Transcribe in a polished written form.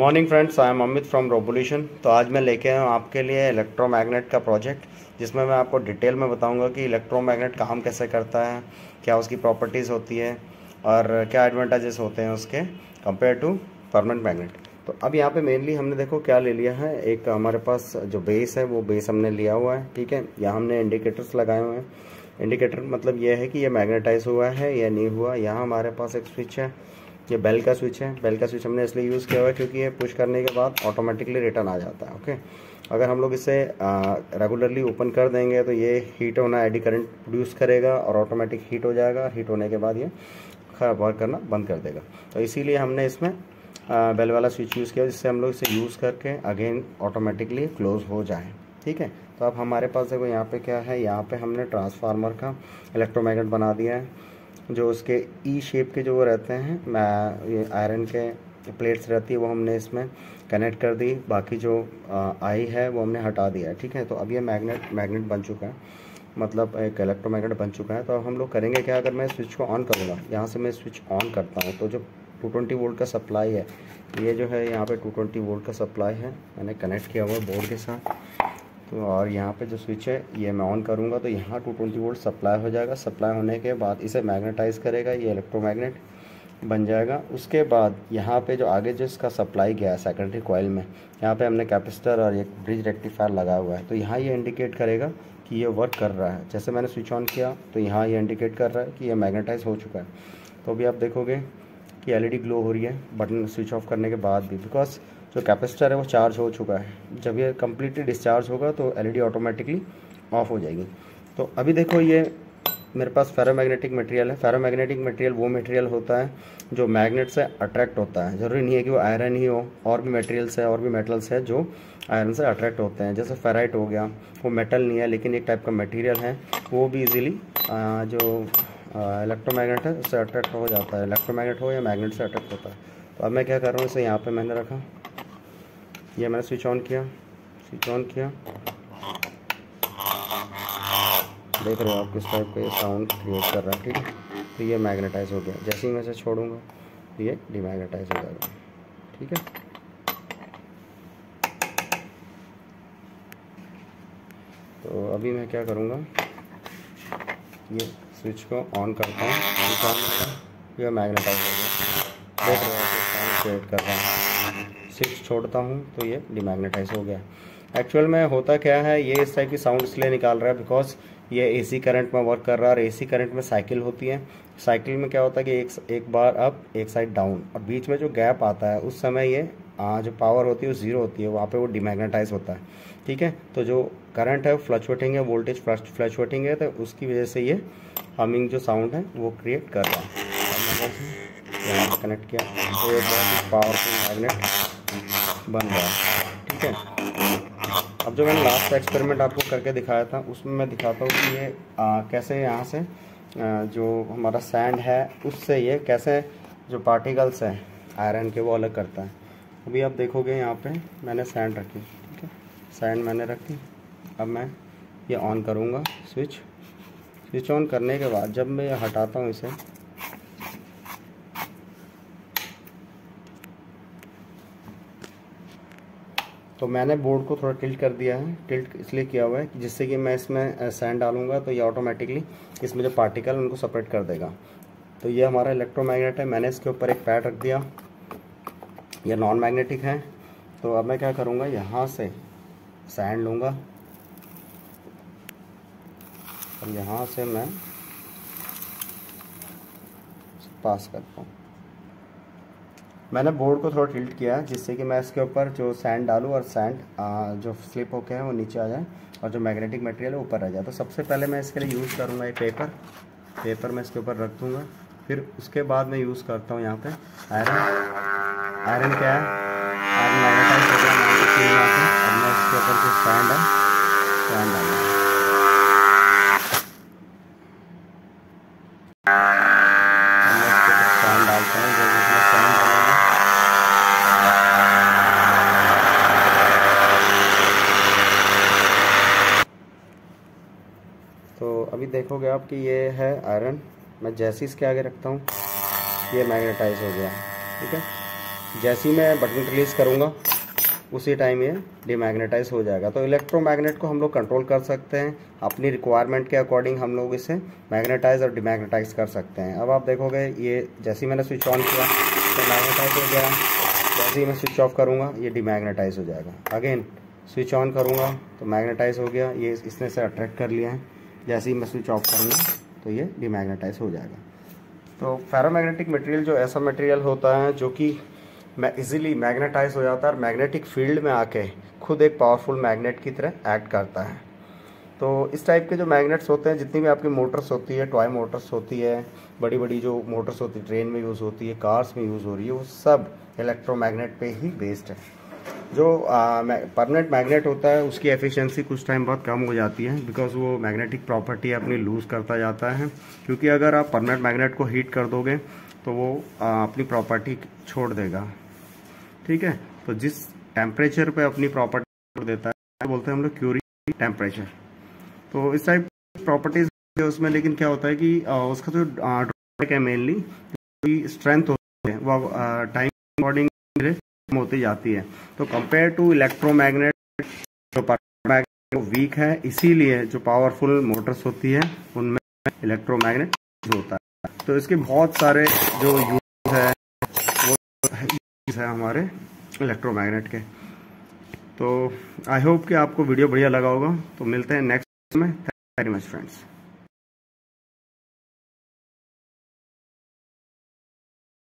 Morning friends, I am Amit from Robolution. तो आज मैं लेके आया हूँ आपके लिए इलेक्ट्रोमैग्नेट का प्रोजेक्ट, जिसमें मैं आपको डिटेल में बताऊंगा कि इलेक्ट्रोमैग्नेट काम कैसे करता है, क्या उसकी प्रॉपर्टीज़ होती है और क्या एडवांटेजेस होते हैं उसके कंपेयर टू परमानेंट मैग्नेट। तो अब यहाँ पे मेनली हमने देखो क्या ले लिया है, एक हमारे पास जो बेस है वो बेस हमने लिया हुआ है। ठीक है, यहाँ हमने इंडिकेटर्स लगाए हुए हैं। इंडिकेटर मतलब ये है कि ये मैग्नेटाइज हुआ है या नहीं हुआ। यहाँ हमारे पास एक स्विच है, ये बेल का स्विच है। बेल का स्विच हमने इसलिए यूज़ किया हुआ है क्योंकि ये पुश करने के बाद ऑटोमेटिकली रिटर्न आ जाता है। ओके, अगर हम लोग इसे रेगुलरली ओपन कर देंगे तो ये हीट होना, एडी करंट प्रोड्यूस करेगा और ऑटोमेटिक हीट हो जाएगा। हीट होने के बाद ये वर्क करना बंद कर देगा। तो इसीलिए हमने इसमें बेल वाला स्विच यूज़ किया, जिससे हम लोग इसे यूज़ करके अगेन ऑटोमेटिकली क्लोज हो जाए। ठीक है, तो अब हमारे पास देखो यहाँ पे क्या है, यहाँ पे हमने ट्रांसफार्मर का इलेक्ट्रोमैग्नेट बना दिया है। जो उसके ई शेप के जो वो रहते हैं, ये आयरन के प्लेट्स रहती है, वो हमने इसमें कनेक्ट कर दी। बाकी जो आई है वो हमने हटा दिया है। ठीक है, तो अब ये मैग्नेट बन चुका है, मतलब एक इलेक्ट्रोमैग्नेट बन चुका है। तो अब हम लोग करेंगे क्या, अगर मैं स्विच को ऑन करूँगा, यहाँ से मैं स्विच ऑन करता हूँ तो जो 220 वोल्ट का सप्लाई है, ये जो है यहाँ पे 220 वोल्ट का सप्लाई है, मैंने कनेक्ट किया हुआ है बोर्ड के साथ। तो और यहाँ पे जो स्विच है ये मैं ऑन करूँगा तो यहाँ 220 वोल्ट सप्लाई हो जाएगा। सप्लाई होने के बाद इसे मैग्नेटाइज करेगा, ये इलेक्ट्रोमैग्नेट बन जाएगा। उसके बाद यहाँ पे जो आगे जो इसका सप्लाई गया है सेकेंडरी कॉइल में, यहाँ पे हमने कैपेसिटर और एक ब्रिज रेक्टिफायर लगाया हुआ है। तो यहाँ ये इंडिकेट करेगा कि ये वर्क कर रहा है। जैसे मैंने स्विच ऑन किया तो यहाँ ये इंडिकेट कर रहा है कि ये मैग्नेटाइज हो चुका है। तो अभी आप देखोगे कि एलईडी ग्लो हो रही है बटन स्विच ऑफ करने के बाद भी, बिकॉज जो कैपेसिटर है वो चार्ज हो चुका है। जब ये कम्प्लीटली डिस्चार्ज होगा तो एलईडी ऑटोमेटिकली ऑफ हो जाएगी। तो अभी देखो ये मेरे पास फेरोमैग्नेटिक मटेरियल है। फेरोमैग्नेटिक मटेरियल वो मटेरियल होता है जो मैग्नेट से अट्रैक्ट होता है। ज़रूरी नहीं है कि वो आयरन ही हो, और भी मटेरियल्स है, और भी मेटल्स है जो आयरन से अट्रैक्ट होते हैं। जैसे फेराइट हो गया, वो मेटल नहीं है लेकिन एक टाइप का मटेरियल है, वो भी इजीली जो इलेक्ट्रोमैग्नेट है उससे अट्रैक्ट हो जाता है। इलेक्ट्रोमैग्नेट हो या मैग्नेट से अट्रैक्ट होता है। तो अब मैं क्या कर रहा हूँ, इसे यहाँ पे मैंने रखा, ये मैंने स्विच ऑन किया, देख रहे हो आप किस टाइप का ये साउंड क्रिएट कर रहा है। ठीक है, तो ये मैग्नेटाइज हो गया। जैसे ही मैं इसे छोड़ूंगा तो ये डिमैग्नेटाइज हो जाएगा। ठीक है, तो अभी मैं क्या करूँगा, ये स्विच को ऑन करता हूँ, ये मैग्नेटाइज हो गया। देख रहे हो आप साउंड क्रिएट कर रहा है। स्विच छोड़ता हूँ तो ये डिमैग्नेटाइज हो गया। एक्चुअल में होता क्या है, ये इस टाइप की साउंड इसलिए निकाल रहा है बिकॉज ये एसी करंट में वर्क कर रहा है। और एसी करंट में साइकिल होती है। साइकिल में क्या होता है कि एक बार अप एक साइड डाउन, और बीच में जो गैप आता है उस समय ये जो पावर होती है वो ज़ीरो होती है, वहाँ पे वो डिमैग्नेटाइज होता है। ठीक है, तो जो करंट है फ्लक्चुएटिंग है, वोल्टेज फ्लक्चुएटिंग है, तो उसकी वजह से ये हमिंग जो साउंड है वो क्रिएट कर रहा है। यहाँ पर कनेक्ट किया तो एक बहुत पावरफुल मैग्नेट बन रहा है। ठीक है, अब जो मैंने लास्ट एक्सपेरिमेंट आपको करके दिखाया था उसमें मैं दिखाता हूँ कि ये कैसे यहाँ से जो हमारा सैंड है उससे ये कैसे जो पार्टिकल्स हैं आयरन के वो अलग करता है। अभी आप देखोगे यहाँ पे मैंने सैंड रखी। ठीक है, सैंड मैंने रखी। अब मैं ये ऑन करूँगा स्विच ऑन करने के बाद जब मैं हटाता हूँ इसे, तो मैंने बोर्ड को थोड़ा टिल्ट कर दिया है। टिल्ट इसलिए किया हुआ है कि जिससे कि मैं इसमें सैंड डालूंगा तो ये ऑटोमेटिकली इसमें जो पार्टिकल उनको सेपरेट कर देगा। तो ये हमारा इलेक्ट्रोमैग्नेट है। मैंने इसके ऊपर एक पैड रख दिया, ये नॉन मैग्नेटिक है। तो अब मैं क्या करूँगा, यहाँ से सैंड लूँगा और यहाँ से मैं पास करता हूँ। मैंने बोर्ड को थोड़ा टिल्ट किया है जिससे कि मैं इसके ऊपर जो सैंड डालूँ और सैंड जो स्लिप होके है वो नीचे आ जाए और जो मैग्नेटिक मटेरियल है ऊपर रह जाए। तो सबसे पहले मैं इसके लिए यूज़ करूँगा एक पेपर मैं इसके ऊपर रख दूँगा। फिर उसके बाद मैं यूज़ करता हूँ यहाँ पे आयरन क्या है, आयरन मैग्नेटाइज हो गया। अब मैं इसके ऊपर जो सैंड है सैंड डालूँगा। तो अभी देखोगे आप कि ये है आयरन। मैं जैसे इसके आगे रखता हूँ ये मैग्नेटाइज हो गया। ठीक है, जैसे ही मैं बटन रिलीज़ करूँगा उसी टाइम ये डिमैग्नेटाइज हो जाएगा। तो इलेक्ट्रोमैग्नेट को हम लोग कंट्रोल कर सकते हैं, अपनी रिक्वायरमेंट के अकॉर्डिंग हम लोग इसे मैग्नेटाइज और डिमैग्नेटाइज कर सकते हैं। अब आप देखोगे ये जैसे ही मैंने स्विच ऑन किया तो मैग्नेटाइज हो गया, जैसे ही मैं स्विच ऑफ करूँगा ये डिमैग्नेटाइज हो जाएगा। अगेन स्विच ऑन करूँगा तो मैग्नेटाइज हो गया, ये इसने से अट्रैक्ट कर लिया है। जैसे ही मैं स्विच ऑफ करूँगा तो ये डिमैग्नेटाइज हो जाएगा। तो फेरोमैग्नेटिक मटेरियल जो ऐसा मटेरियल होता है जो कि इजीली मैग्नेटाइज हो जाता है और मैग्नेटिक फील्ड में आके खुद एक पावरफुल मैग्नेट की तरह एक्ट करता है। तो इस टाइप के जो मैग्नेट्स होते हैं, जितनी भी आपकी मोटर्स होती है, टॉय मोटर्स होती है, बड़ी बड़ी जो मोटर्स होती है ट्रेन में यूज़ होती है, कार्स में यूज़ हो रही है, वो सब इलेक्ट्रोमैग्नेट पे ही बेस्ड है। जो परमानेंट मैग्नेट होता है उसकी एफिशिएंसी कुछ टाइम बाद कम हो जाती है, बिकॉज वो मैग्नेटिक प्रॉपर्टी अपनी लूज़ करता जाता है। क्योंकि अगर आप परमानेंट मैग्नेट को हीट कर दोगे तो वो अपनी प्रॉपर्टी छोड़ देगा। ठीक है, तो जिस टेम्परेचर पे अपनी प्रॉपर्टी छोड़ देता है बोलते हैं हम लोग क्यूरी टेम्परेचर। तो इस टाइप प्रॉपर्टीज उसमें, लेकिन क्या होता है कि उसका जो ड्रॉबैक है मेनली स्ट्रेंथ होती है वो टाइम अकॉर्डिंग होती जाती है। तो कंपेयर टू इलेक्ट्रोमैग्नेट जो मैग्नेट वीक है, इसीलिए जो पावरफुल मोटर्स होती है उनमें इलेक्ट्रोमैग्नेट होता है। तो इसके बहुत सारे जो यूज है वो यूज है हमारे इलेक्ट्रोमैग्नेट के। तो आई होप कि आपको वीडियो बढ़िया लगा होगा। तो मिलते हैं नेक्स्ट में। Thank you very much friends.